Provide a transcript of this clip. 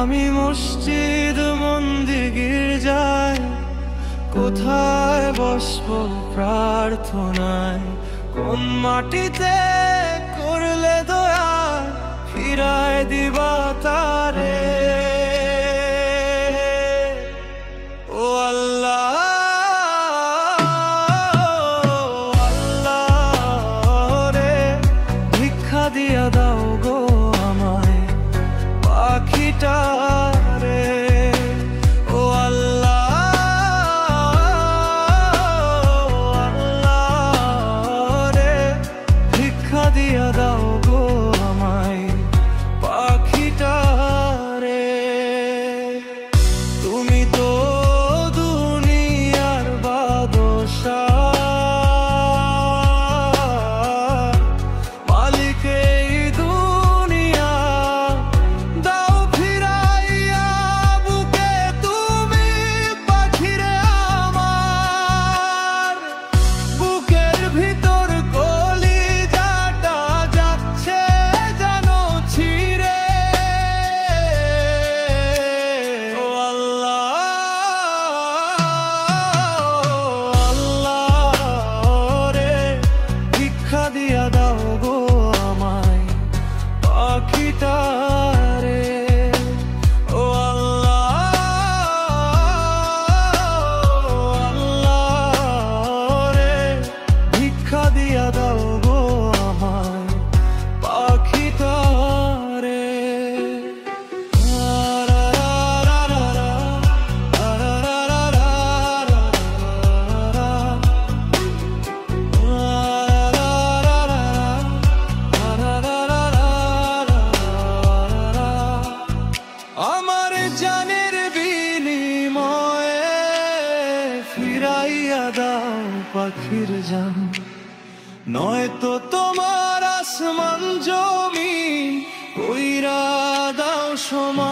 আমি মসজিদ মন্দির গির্জায় কোথায় বসবো প্রার্থনায়, কোন মাটিতে করলে দয়া ফিরায় দিবা তারে। ও আল্লাহ, দিয়া দাও গো আমায় পাখিটারে। ও আল্লাহ, আল্লাহ রে, ভিক্ষা দিয়া দাও গো আমায় পাখিটারে। তুমি তো দুনিয়ার বাদশা, দিয়া দাও গো আমায় পাখিটারে। ও আল্লাহ, আল্লাহ রে, ভিক্ষা দিয়া দাও গো আমায় পাখিটারে। আমার জানের বিনিময়ে ফিরাইয়া দাও পাখির জান, নয়তো তোমার আসমান জমিন কইরা দাও সমান।